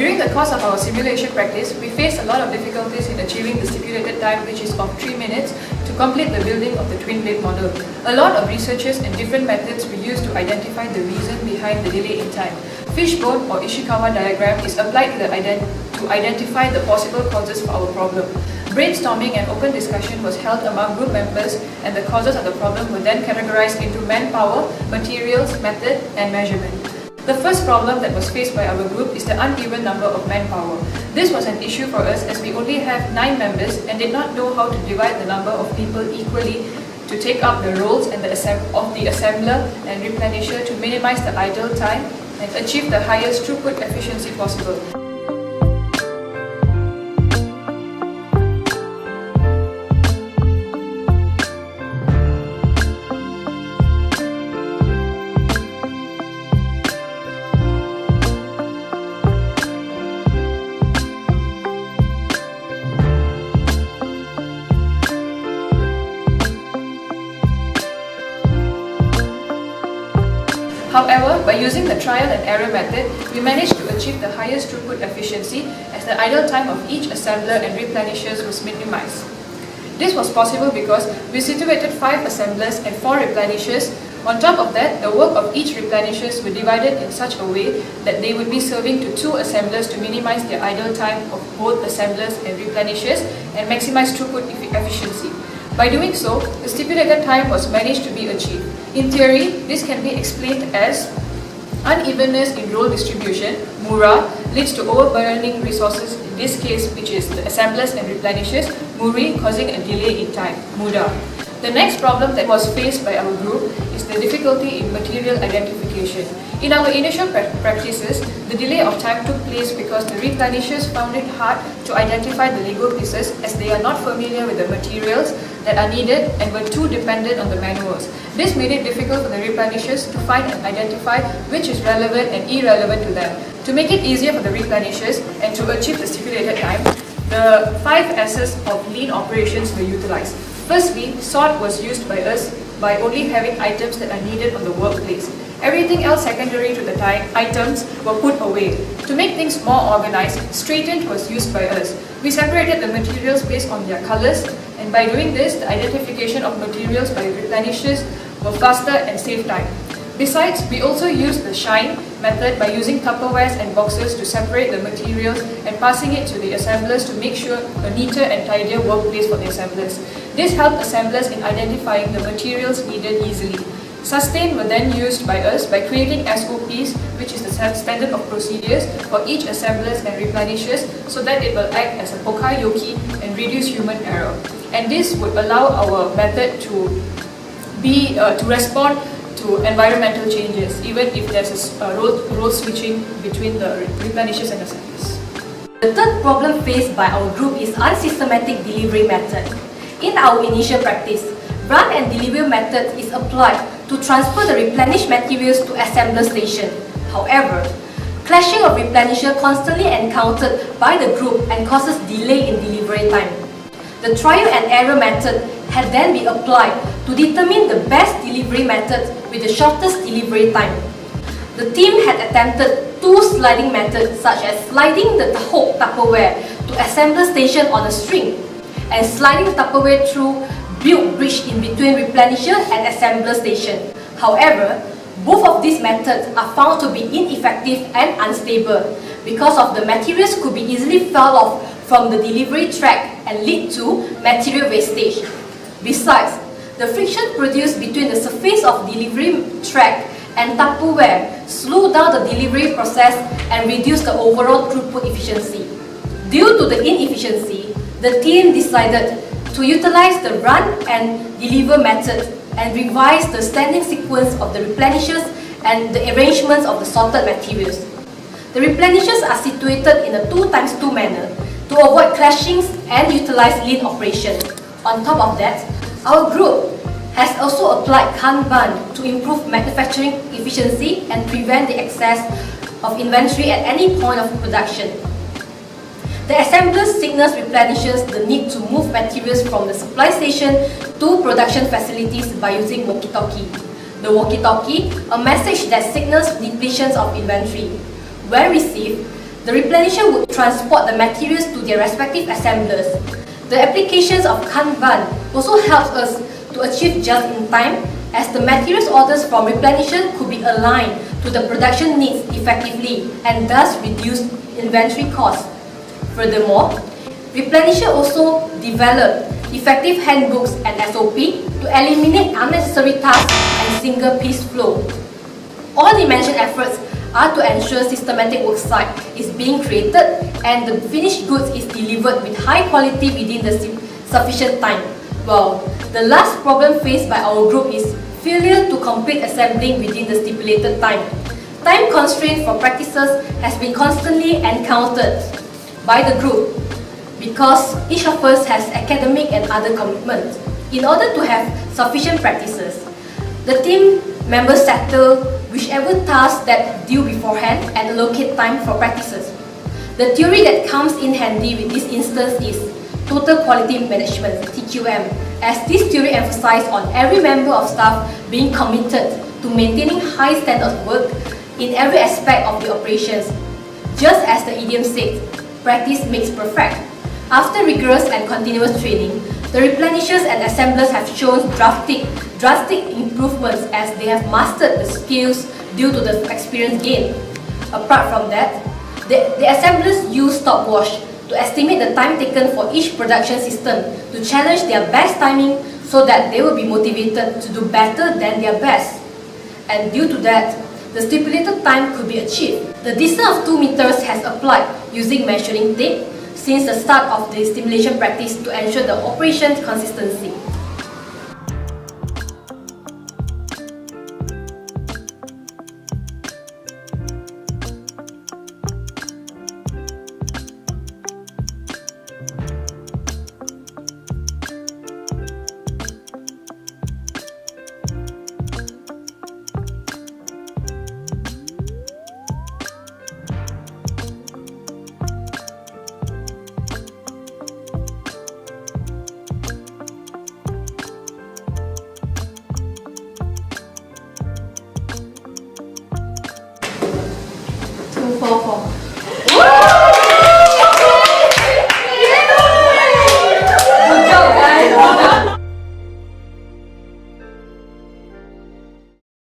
During the course of our simulation practice, we faced a lot of difficulties in achieving the stipulated time, which is of 3 minutes, to complete the building of the twin blade model. A lot of researches and different methods were used to identify the reason behind the delay in time. Fishbone or Ishikawa diagram is applied to identify the possible causes for our problem. Brainstorming and open discussion was held among group members, and the causes of the problem were then categorized into manpower, materials, method, and measurement. The first problem that was faced by our group is the uneven number of manpower. This was an issue for us as we only have 9 members and did not know how to divide the number of people equally to take up the roles and the assembler and replenisher to minimize the idle time and achieve the highest throughput efficiency possible. However, by using the trial and error method, we managed to achieve the highest throughput efficiency as the idle time of each assembler and replenishers was minimized. This was possible because we situated 5 assemblers and 4 replenishers. On top of that, the work of each replenishers were divided in such a way that they would be serving to 2 assemblers to minimize the idle time of both assemblers and replenishers and maximize throughput efficiency. By doing so, the stipulated time was managed to be achieved. In theory, this can be explained as unevenness in role distribution, Mura, leads to overburdening resources, in this case which is the assemblers and replenishers, Muri, causing a delay in time, Muda. The next problem that was faced by our group is the difficulty in material identification. In our initial practices, the delay of time took place because the replenishers found it hard to identify the Lego pieces as they are not familiar with the materials that are needed and were too dependent on the manuals. This made it difficult for the replenishers to find and identify which is relevant and irrelevant to them. To make it easier for the replenishers and to achieve the stipulated time, the 5 S's of lean operations were utilized. Firstly, sort was used by us by only having items that are needed on the workplace. Everything else secondary to the items were put away. To make things more organized, straightened was used by us. We separated the materials based on their colors, and by doing this, the identification of materials by replenishers were faster and saved time. Besides, we also used the shine method by using Tupperwares and boxes to separate the materials and passing it to the assemblers to make sure a neater and tidier workplace for the assemblers. This helped assemblers in identifying the materials needed easily. Sustain were then used by us by creating SOPs, which is the standard of procedures for each assemblers and replenishers, so that it will act as a Poka-yoke and reduce human error. And this would allow our method to respond to environmental changes, even if there's a role switching between the replenishers and assemblers. The third problem faced by our group is unsystematic delivery method. In our initial practice, run and deliver method is applied to transfer the replenished materials to assembler station. However, clashing of replenisher constantly encountered by the group and causes delay in delivery time. The trial and error method had then been applied to determine the best delivery method with the shortest delivery time. The team had attempted 2 sliding methods such as sliding the whole Tupperware to assembler station on a string and sliding Tupperware through built bridge in between replenisher and assembler station. However, both of these methods are found to be ineffective and unstable because of the materials could be easily fell off from the delivery track and lead to material wastage. Besides, the friction produced between the surface of delivery track and Tupperware slow down the delivery process and reduce the overall throughput efficiency. Due to the inefficiency, the team decided to utilize the run and deliver method and revise the standing sequence of the replenishers and the arrangements of the sorted materials. The replenishers are situated in a 2x2 manner to avoid clashings and utilize lean operation. On top of that, our group has also applied Kanban to improve manufacturing efficiency and prevent the excess of inventory at any point of production. The assembler signals replenishes the need to move materials from the supply station to production facilities by using walkie-talkie. The walkie-talkie, a message that signals depletions of inventory. When received, the the replenisher would transport the materials to their respective assemblers. The applications of Kanban also helps us to achieve just in time, as the materials orders from replenisher could be aligned to the production needs effectively and thus reduce inventory costs. Furthermore, replenisher also developed effective handbooks and SOP to eliminate unnecessary tasks and single piece flow. All the mentioned efforts are to ensure systematic worksite is being created and the finished goods is delivered with high quality within the sufficient time. Well, the last problem faced by our group is failure to complete assembling within the stipulated time. Time constraint for practices has been constantly encountered by the group because each of us has academic and other commitments. In order to have sufficient practices, the team members settle whichever tasks that due beforehand and allocate time for practices. The theory that comes in handy with this instance is Total Quality Management, TQM, as this theory emphasizes on every member of staff being committed to maintaining high standards of work in every aspect of the operations. Just as the idiom says, practice makes perfect. After rigorous and continuous training, the replenishers and assemblers have shown drastic improvements as they have mastered the skills due to the experience gained. Apart from that, the assemblers use stopwatch to estimate the time taken for each production system to challenge their best timing so that they will be motivated to do better than their best. And due to that, the stipulated time could be achieved. The distance of 2 meters has applied using measuring tape since the start of the stimulation practice to ensure the operation consistency.